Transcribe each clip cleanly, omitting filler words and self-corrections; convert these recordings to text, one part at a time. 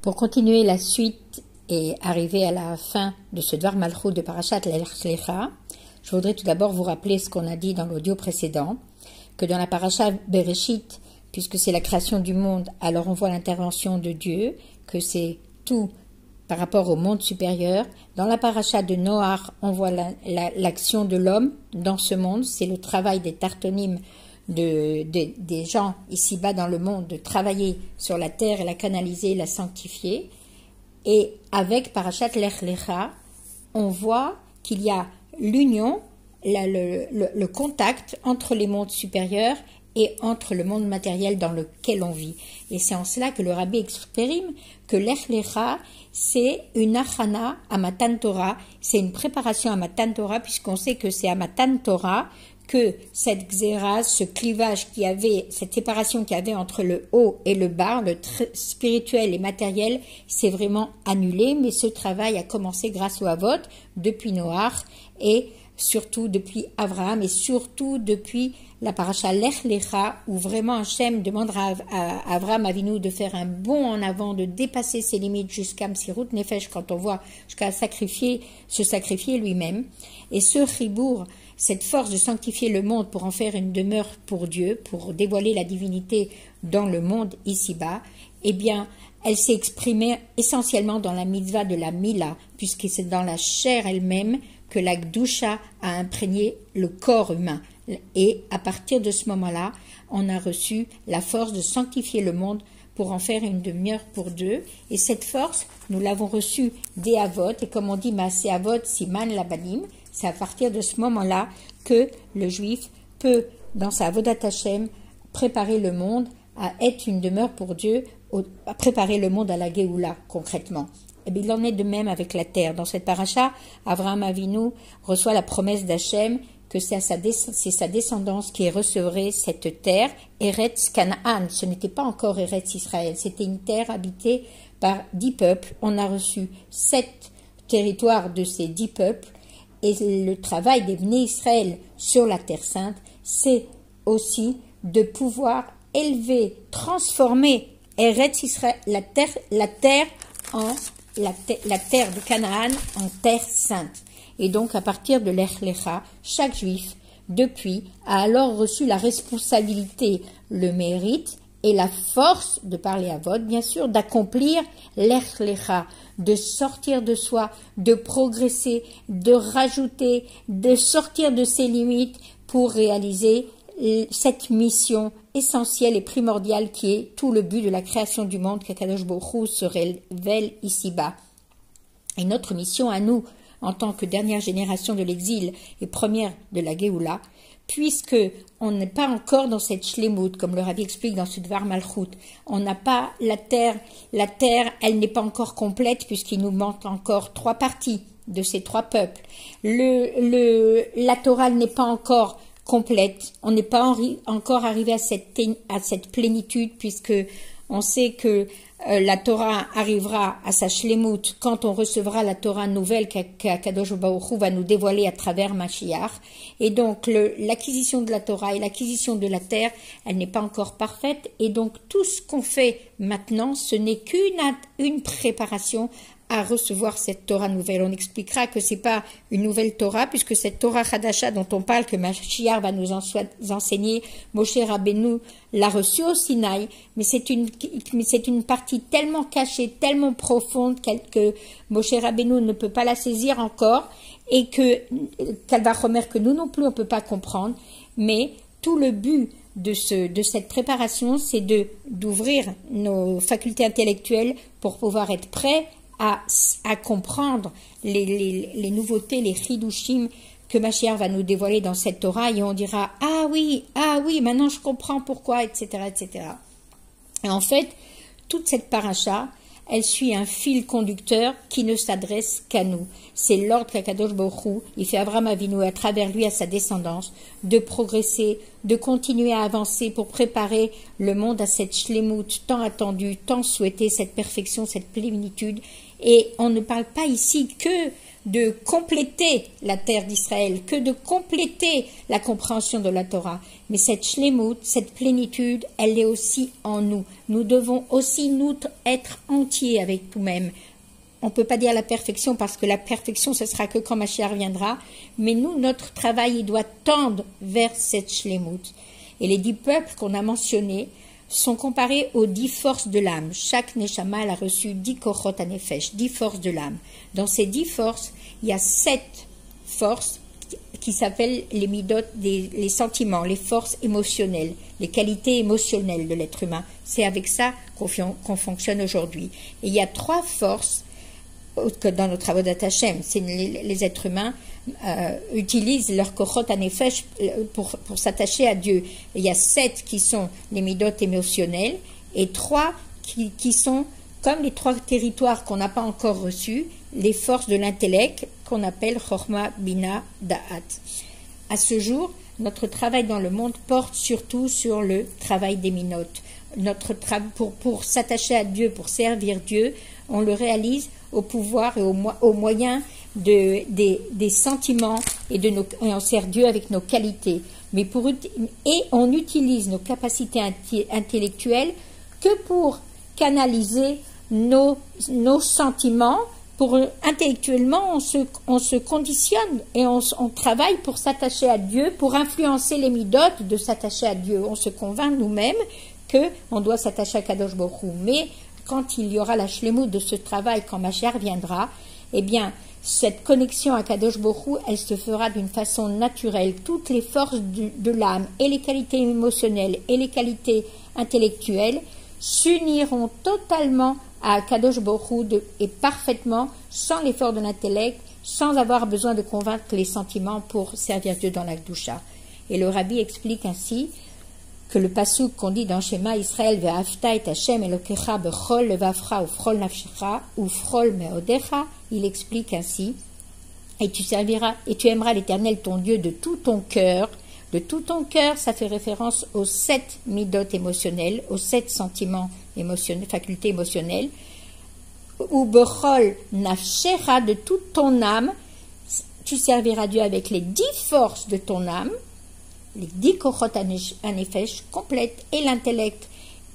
Pour continuer la suite et arriver à la fin de ce Dvar Malchut de Parashat Lech Lecha, je voudrais tout d'abord vous rappeler ce qu'on a dit dans l'audio précédent, que dans la Parashat Bereshit, puisque c'est la création du monde, alors on voit l'intervention de Dieu, que c'est tout par rapport au monde supérieur. Dans la Parashat de Noach, on voit l'action de l'homme dans ce monde, c'est le travail des tartonim, des gens ici-bas dans le monde, de travailler sur la terre et la canaliser, la sanctifier. Et avec Parashat Lech Lecha, on voit qu'il y a l'union, le contact entre les mondes supérieurs et entre le monde matériel dans lequel on vit. Et c'est en cela que le Rabbi exprime que Lech Lecha, c'est une achana à Matan Torah, c'est une préparation à Matan Torah, puisqu'on sait que c'est à Matan Torah que cette xéra, ce clivage qu'il y avait, cette séparation qu'il y avait entre le haut et le bas, le spirituel et matériel, s'est vraiment annulé, mais ce travail a commencé grâce au Havot, depuis Noach, et surtout depuis Abraham, et surtout depuis la paracha Lech Lecha, où vraiment Hachem demandera à Abraham Avinu de faire un bond en avant, de dépasser ses limites jusqu'à Msirut Nefesh, quand on voit jusqu'à se sacrifier lui-même. Et ce chibour, cette force de sanctifier le monde pour en faire une demeure pour Dieu, pour dévoiler la divinité dans le monde ici-bas, eh bien, elle s'est exprimée essentiellement dans la mitzvah de la Mila, puisque c'est dans la chair elle-même que la Gdusha a imprégné le corps humain. Et à partir de ce moment-là, on a reçu la force de sanctifier le monde pour en faire une demeure pour Dieu. Et cette force, nous l'avons reçue des Avot, et comme on dit, Maaseh Avot, Siman Labanim, c'est à partir de ce moment-là que le juif peut, dans sa Avodat Hashem, préparer le monde à être une demeure pour Dieu, à préparer le monde à la Géoula, concrètement. Et bien, il en est de même avec la terre. Dans cette paracha, Avraham Avinu reçoit la promesse d'Hachem que c'est sa descendance qui recevrait cette terre, Eretz Canaan. Ce n'était pas encore Eretz Israël, c'était une terre habitée par 10 peuples. On a reçu 7 territoires de ces 10 peuples. Et le travail des Bnei Israël sur la Terre Sainte, c'est aussi de pouvoir élever, transformer Eretz Israël, la terre de Canaan en Terre Sainte. Et donc, à partir de Lech Lecha, chaque juif, depuis, a alors reçu la responsabilité, le mérite et la force, de parler à vote, bien sûr, d'accomplir Lech Lecha, de sortir de soi, de progresser, de rajouter, de sortir de ses limites pour réaliser cette mission essentielle et primordiale qui est tout le but de la création du monde qu'Akadosh Baruch Hu se révèle ici-bas. Et notre mission à nous, en tant que dernière génération de l'exil et première de la Géoula, puisque on n'est pas encore dans cette shlemut, comme le Rabbi explique dans ce Dvar Malchut, on n'a pas la terre, elle n'est pas encore complète puisqu'il nous manque encore 3 parties de ces 3 peuples. La Torah n'est pas encore complète, on n'est pas encore arrivé à cette plénitude puisque on sait que la Torah arrivera à sa shlemut quand on recevra la Torah nouvelle qu'Akadosh Baruch Hu va nous dévoiler à travers Mashiach. Et donc, l'acquisition de la Torah et l'acquisition de la terre, elle n'est pas encore parfaite. Et donc, tout ce qu'on fait maintenant, ce n'est qu'une préparation à recevoir cette Torah nouvelle. On expliquera que c'est pas une nouvelle Torah, puisque cette Torah Hadasha dont on parle, que Mashiach va nous enseigner, Moshe Rabbeinu l'a reçue au Sinaï, mais c'est une partie tellement cachée, tellement profonde que Moshe Rabbeinu ne peut pas la saisir encore, et qu'elle va remettre que nous non plus on peut pas comprendre, mais tout le but de cette préparation, c'est d'ouvrir nos facultés intellectuelles pour pouvoir être prêts à comprendre les nouveautés, les chidushim que Mashiach va nous dévoiler dans cette Torah, et on dira « Ah oui, maintenant je comprends pourquoi, etc. etc. » Et en fait, toute cette paracha, elle suit un fil conducteur qui ne s'adresse qu'à nous. C'est l'ordre qu'Akadosh Baruch Hu, il fait Avraham Avinu à travers lui, à sa descendance, de progresser, de continuer à avancer pour préparer le monde à cette shlemut tant attendue, tant souhaitée, cette perfection, cette plénitude. Et on ne parle pas ici que de compléter la terre d'Israël, que de compléter la compréhension de la Torah. Mais cette shlemut, cette plénitude, elle est aussi en nous. Nous devons aussi, nous, être entiers avec nous-mêmes. On ne peut pas dire la perfection, parce que la perfection, ce sera que quand Mashiach viendra. Mais nous, notre travail, il doit tendre vers cette shlemut. Et les 10 peuples qu'on a mentionnés sont comparés aux 10 forces de l'âme. Chaque Neshama a reçu 10 kochot hanefesh, 10 forces de l'âme. Dans ces 10 forces, il y a 7 forces qui s'appellent les midot, les sentiments, les forces émotionnelles, les qualités émotionnelles de l'être humain. C'est avec ça qu'on fonctionne aujourd'hui. Et il y a 3 forces que dans notre travaux d'Hachem, les êtres humains utilisent leur kochot hanefesh pour s'attacher à Dieu. Et il y a 7 qui sont les midot émotionnels et 3 qui sont comme les 3 territoires qu'on n'a pas encore reçus, les forces de l'intellect qu'on appelle chorma, bina, da'at. À ce jour, notre travail dans le monde porte surtout sur le travail des midot. Pour s'attacher à Dieu, pour servir Dieu, on le réalise au pouvoir et au moyen des sentiments et on sert Dieu avec nos qualités. Et on utilise nos capacités intellectuelles que pour canaliser nos sentiments. Intellectuellement, on se conditionne et on travaille pour s'attacher à Dieu, pour influencer les midot de s'attacher à Dieu. On se convainc nous-mêmes qu'on doit s'attacher à Kadosh Baruch Hu. Mais quand il y aura la shlemut de ce travail, quand Mashiach viendra, eh bien, cette connexion à Kadosh Baruch Hu, elle se fera d'une façon naturelle. Toutes les forces de l'âme et les qualités émotionnelles et les qualités intellectuelles s'uniront totalement à Kadosh Baruch Hu et parfaitement, sans l'effort de l'intellect, sans avoir besoin de convaincre les sentiments pour servir Dieu dans la Kedusha. Et le Rabbi explique ainsi que le pasuk qu'on dit dans Shema Israël ve'afta et Hashem elokecha bechol levavcha ufrol nafshecha ufrol meodecha, il explique ainsi: et tu aimeras l'Éternel ton Dieu de tout ton cœur. De tout ton cœur, ça fait référence aux 7 midot émotionnels, aux 7 sentiments émotionnels, facultés émotionnelles. Ou bechol nafshecha, de toute ton âme, tu serviras Dieu avec les 10 forces de ton âme, les 10 kochot hanefesh complètes, et l'intellect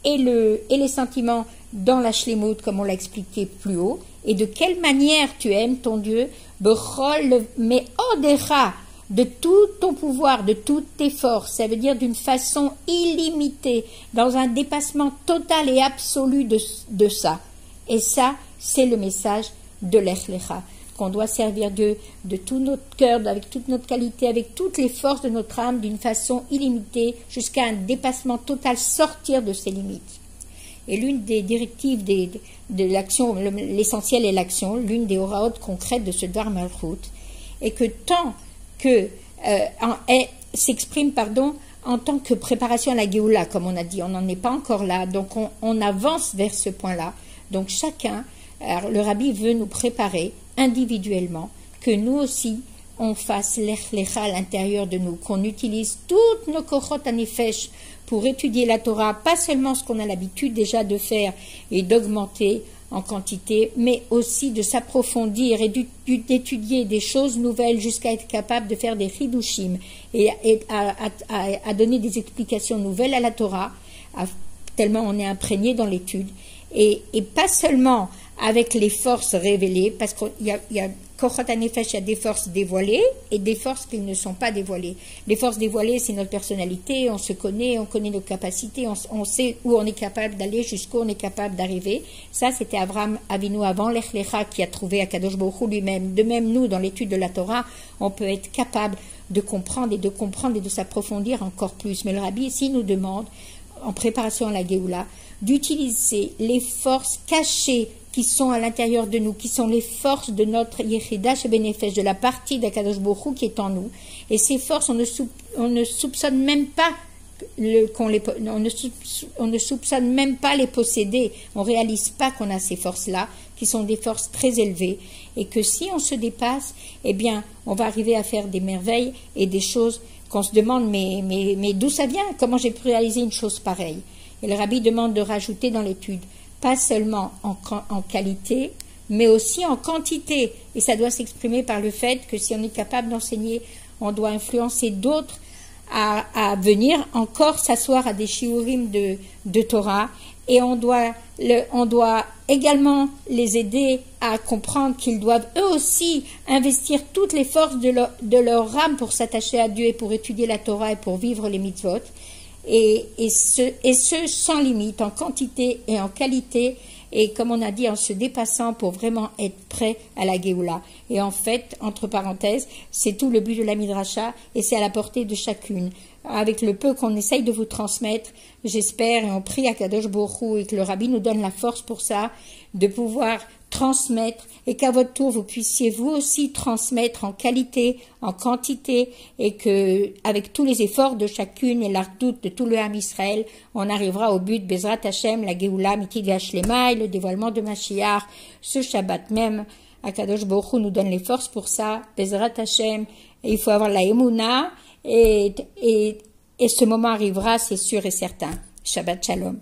et les sentiments dans la shlemut, comme on l'a expliqué plus haut. Et de quelle manière tu aimes ton Dieu? Bechol meodecha, de tout ton pouvoir, de toutes tes forces, ça veut dire d'une façon illimitée, dans un dépassement total et absolu de ça. Et ça, c'est le message de l'Ech Lecha, qu'on doit servir Dieu de tout notre cœur, avec toute notre qualité, avec toutes les forces de notre âme, d'une façon illimitée, jusqu'à un dépassement total, sortir de ses limites. Et l'une des directives de l'action, l'essentiel est l'action, l'une des oraot concrètes de ce Dvar Malchut, est que tant que s'exprime en tant que préparation à la Géoula, comme on a dit, on n'en est pas encore là, donc on avance vers ce point-là. Donc chacun, le Rabbi veut nous préparer individuellement, que nous aussi on fasse l'Ech Lecha à l'intérieur de nous, qu'on utilise toutes nos kochot hanefesh pour étudier la Torah, pas seulement ce qu'on a l'habitude déjà de faire et d'augmenter en quantité, mais aussi de s'approfondir et d'étudier des choses nouvelles jusqu'à être capable de faire des chidushim et à donner des explications nouvelles à la Torah, tellement on est imprégné dans l'étude, et pas seulement avec les forces révélées, parce qu'il y a kochot hanefesh, il y a des forces dévoilées et des forces qui ne sont pas dévoilées. Les forces dévoilées, c'est notre personnalité, on se connaît, on connaît nos capacités, on sait où on est capable d'aller, jusqu'où on est capable d'arriver. Ça, c'était Abraham Avinu avant l'Ech Lecha qui a trouvé Akadosh Baruch Hu lui-même. De même, nous, dans l'étude de la Torah, on peut être capable de comprendre et de s'approfondir encore plus. Mais le Rabbi ici nous demande, en préparation à la Géoula, d'utiliser les forces cachées qui sont à l'intérieur de nous, qui sont les forces de notre Yechida Shebenefesh, de la partie d'Akadosh Baruch Hu qui est en nous. Et ces forces, on ne soupçonne même pas on ne soupçonne même pas les posséder. On ne réalise pas qu'on a ces forces-là, qui sont des forces très élevées, et que si on se dépasse, eh bien, on va arriver à faire des merveilles et des choses qu'on se demande, mais d'où ça vient? Comment j'ai pu réaliser une chose pareille? Et le Rabbi demande de rajouter dans l'étude, pas seulement en qualité, mais aussi en quantité. Et ça doit s'exprimer par le fait que si on est capable d'enseigner, on doit influencer d'autres à venir encore s'asseoir à des shiurim de Torah. Et on doit également les aider à comprendre qu'ils doivent eux aussi investir toutes les forces de leur âme pour s'attacher à Dieu et pour étudier la Torah et pour vivre les mitzvot. Et ce sans limite, en quantité et en qualité, et comme on a dit, en se dépassant pour vraiment être prêt à la Géoula. Et en fait, entre parenthèses, c'est tout le but de la Midrasha et c'est à la portée de chacune. Avec le peu qu'on essaye de vous transmettre, j'espère, et on prie à Kadosh Baruch Hu et que le Rabbi nous donne la force pour ça, de pouvoir transmettre et qu'à votre tour vous puissiez vous aussi transmettre en qualité, en quantité et que avec tous les efforts de chacune et l'ardoute de tout le Ham Israël, on arrivera au but Bezrat Hashem, la Géoula, Mitid Hashlema et le dévoilement de Mashiach, ce Shabbat même. Akadosh Baruch Hu nous donne les forces pour ça, Bezrat Hashem, et il faut avoir la Emouna et ce moment arrivera, c'est sûr et certain. Shabbat Shalom.